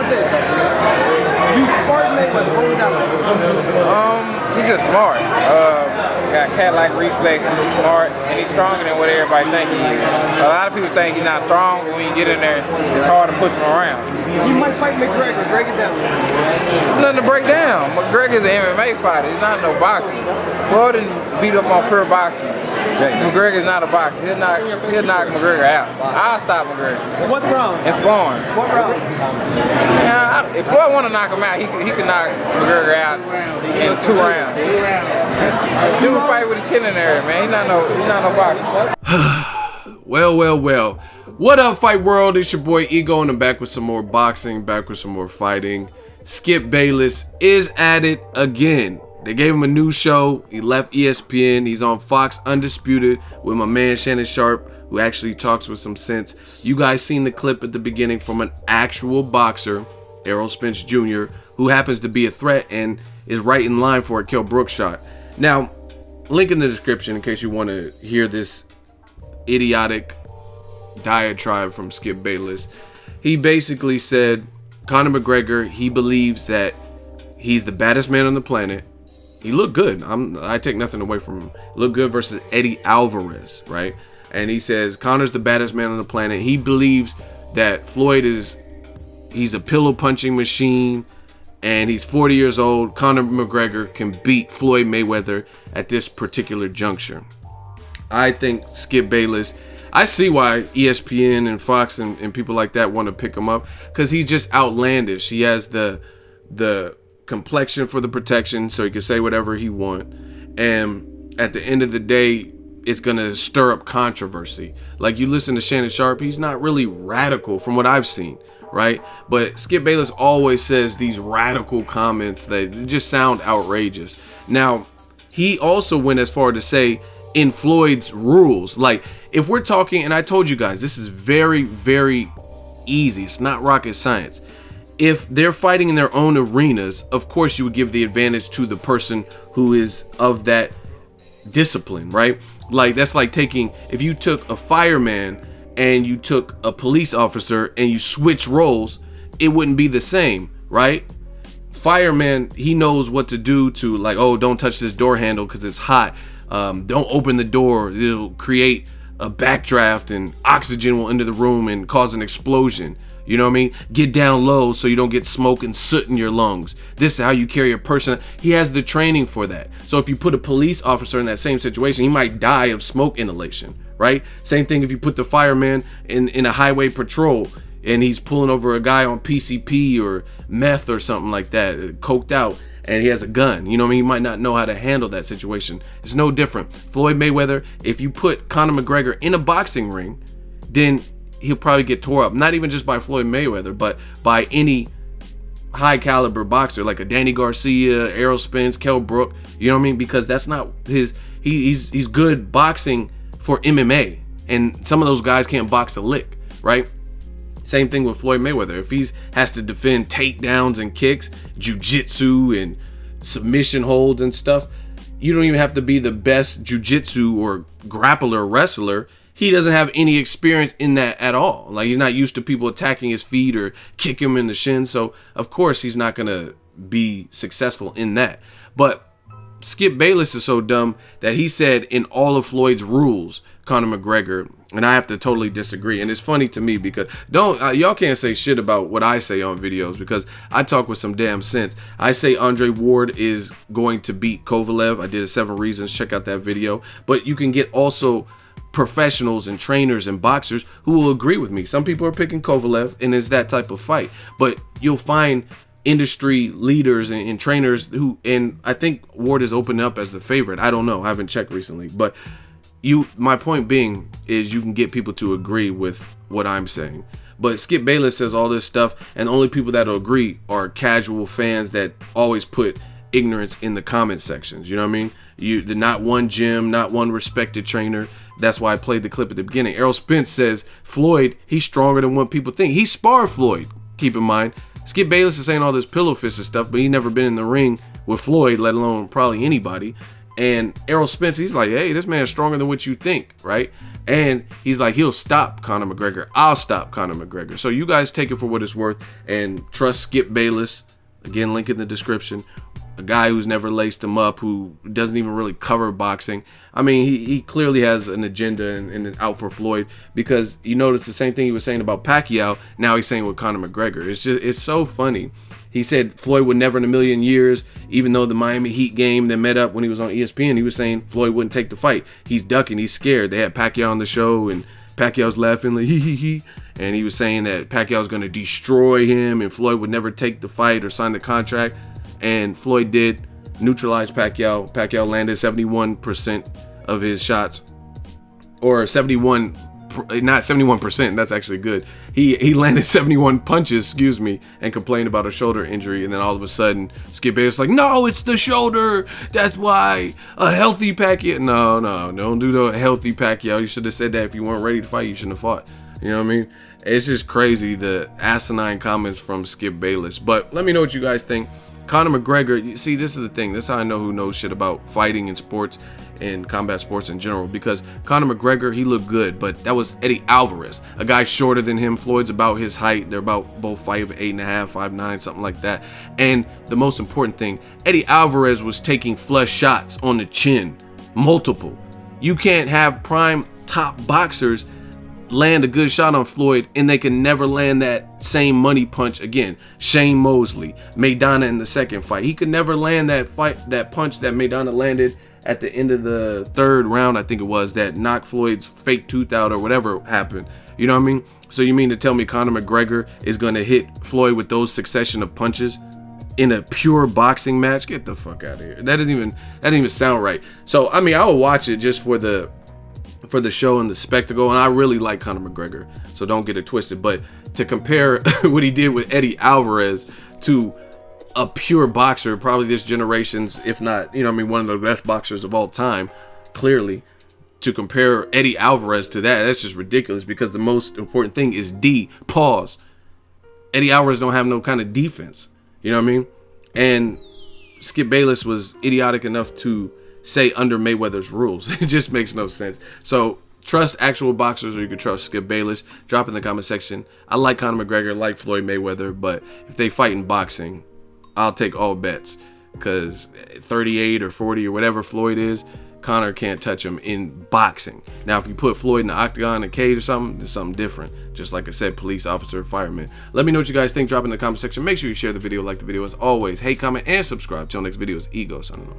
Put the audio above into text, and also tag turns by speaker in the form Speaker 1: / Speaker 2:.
Speaker 1: about this? You sparred Mayweather. What was that like?
Speaker 2: He's just smart. Got cat-like reflexes, he's smart, and he's stronger than what everybody thinks he is. A lot of people think he's not strong, but when you get in there, it's hard to push him around.
Speaker 1: You might fight McGregor. Break it down.
Speaker 2: Nothing to break down. McGregor's an MMA fighter. He's not no boxer. Floyd didn't beat up on pure boxing. McGregor's not a boxer. He'll knock McGregor out. I'll stop McGregor.
Speaker 1: What round?
Speaker 2: In sparring.
Speaker 1: What round?
Speaker 2: Yeah, if Floyd want to knock him out, he can knock McGregor out in 2 rounds. He would fight with his chin in there, man. He's not no boxer.
Speaker 3: Well. What up, Fight World? It's your boy Ego, and I'm back with some more boxing, back with some more fighting. Skip Bayless is at it again. They gave him a new show. He left ESPN. He's on Fox Undisputed with my man Shannon Sharpe, who actually talks with some sense. You guys seen the clip at the beginning from an actual boxer, Errol Spence Jr., who happens to be a threat and is right in line for a Kell Brooks shot. Now, link in the description in case you want to hear this idiotic diatribe from Skip Bayless. He basically said Conor McGregor, he believes that he's the baddest man on the planet. He looked good. I take nothing away from him. Looked good versus Eddie Alvarez, right? And he says Conor's the baddest man on the planet. He believes that Floyd he's a pillow punching machine, and he's 40 years old. Conor McGregor can beat Floyd Mayweather at this particular juncture. I think Skip Bayless, I see why ESPN and Fox and people like that want to pick him up, because he's just outlandish. He has the complexion for the protection, so he can say whatever he want. And at the end of the day, it's going to stir up controversy. Like, you listen to Shannon Sharpe, he's not really radical from what I've seen, right? But Skip Bayless always says these radical comments that just sound outrageous. Now, he also went as far to say in Floyd's rules, like, if we're talking, and I told you guys, this is very, very easy. It's not rocket science. If they're fighting in their own arenas, of course you would give the advantage to the person who is of that discipline, right? Like, that's like taking, if you took a fireman and you took a police officer and you switch roles, it wouldn't be the same, right? Fireman, he knows what to do to, like, oh, don't touch this door handle because it's hot. Don't open the door. It'll create a backdraft and oxygen will enter the room and cause an explosion. You know what I mean? Get down low so you don't get smoke and soot in your lungs. This is how you carry a person. He has the training for that. So if you put a police officer in that same situation, he might die of smoke inhalation, right? Same thing if you put the fireman in a highway patrol and he's pulling over a guy on PCP or meth or something like that, coked out, and he has a gun. You know what I mean? He might not know how to handle that situation. It's no different. Floyd Mayweather, if you put Conor McGregor in a boxing ring, then he'll probably get tore up. Not even just by Floyd Mayweather, but by any high caliber boxer like a Danny Garcia, Errol Spence, Kell Brooks. You know what I mean? Because that's not his. He's good boxing for MMA, and some of those guys can't box a lick, right? Same thing with Floyd Mayweather. If he has to defend takedowns and kicks, jiu-jitsu and submission holds and stuff, you don't even have to be the best jiu-jitsu or grappler wrestler. He doesn't have any experience in that at all. Like, he's not used to people attacking his feet or kick him in the shin. So, of course, he's not going to be successful in that. But Skip Bayless is so dumb that he said in all of Floyd's rules, Conor McGregor, and I have to totally disagree. And it's funny to me because y'all can't say shit about what I say on videos because I talk with some damn sense. I say Andre Ward is going to beat Kovalev. I did a 7 reasons. Check out that video. But you can get also professionals and trainers and boxers who will agree with me. Some people are picking Kovalev, and it's that type of fight. But you'll find industry leaders and trainers who, and I think Ward is opened up as the favorite. I don't know. I haven't checked recently, but my point being is you can get people to agree with what I'm saying. But Skip Bayless says all this stuff, and the only people that'll agree are casual fans that always put ignorance in the comment sections. You know what I mean? Not one gym, not one respected trainer. That's why I played the clip at the beginning. Errol Spence says Floyd, he's stronger than what people think. He sparred Floyd, keep in mind. Skip Bayless is saying all this pillow fist and stuff, but he never been in the ring with Floyd, let alone probably anybody. And Errol Spence, he's like, hey, this man's stronger than what you think, right? And he's like, he'll stop Conor McGregor. I'll stop Conor McGregor. So you guys take it for what it's worth and trust Skip Bayless. Again, link in the description. A guy who's never laced him up, who doesn't even really cover boxing. I mean, he clearly has an agenda and out for Floyd, because you notice the same thing he was saying about Pacquiao, now he's saying with Conor McGregor. It's so funny. He said Floyd would never in a million years, even though the Miami Heat game that met up when he was on ESPN, he was saying Floyd wouldn't take the fight. He's ducking, he's scared. They had Pacquiao on the show, and Pacquiao's laughing like hee. And he was saying that Pacquiao's going to destroy him, and Floyd would never take the fight or sign the contract. And Floyd did neutralize Pacquiao. Pacquiao landed 71% of his shots, or 71, not 71%. That's actually good. He landed 71 punches, excuse me, and complained about a shoulder injury. And then all of a sudden, Skip Bayless like, no, it's the shoulder. That's why a healthy Pacquiao. No, don't do the healthy Pacquiao. You should have said that if you weren't ready to fight. You shouldn't have fought. You know what I mean? It's just crazy, the asinine comments from Skip Bayless. But let me know what you guys think. Conor McGregor, you see, this is the thing. This is how I know who knows shit about fighting and sports and combat sports in general. Because Conor McGregor, he looked good, but that was Eddie Alvarez, a guy shorter than him. Floyd's about his height. They're about both 5'8.5", 5'9", something like that. And the most important thing, Eddie Alvarez was taking flush shots on the chin, multiple. You can't have prime top boxers land a good shot on Floyd and they can never land that same money punch again. Shane Mosley, Maidana in the second fight, he could never land that punch that Maidana landed at the end of the third round, I think it was, that knocked Floyd's fake tooth out or whatever happened. You know what I mean? So you mean to tell me Conor McGregor is going to hit Floyd with those succession of punches in a pure boxing match? Get the fuck out of here. That doesn't even sound right. So I mean, I would watch it just for the show and the spectacle, and I really like Conor McGregor, so don't get it twisted. But to compare what he did with Eddie Alvarez to a pure boxer, probably this generation's, if not, you know what I mean, one of the best boxers of all time, clearly, to compare Eddie Alvarez to that's just ridiculous, because the most important thing is pause. Eddie Alvarez don't have no kind of defense, you know what I mean? And Skip Bayless was idiotic enough to say under Mayweather's rules. It just makes no sense. So trust actual boxers, or you can trust Skip Bayless. Drop in the comment section. I like Conor McGregor, like Floyd Mayweather, but if they fight in boxing, I'll take all bets, because 38 or 40 or whatever Floyd is, Conor can't touch him in boxing. Now, if you put Floyd in the octagon, a cage or something, it's something different. Just like I said, police officer, fireman. Let me know what you guys think. Drop in the comment section. Make sure you share the video, like the video as always. Hate, comment, and subscribe. Till next video, is Ego signing off.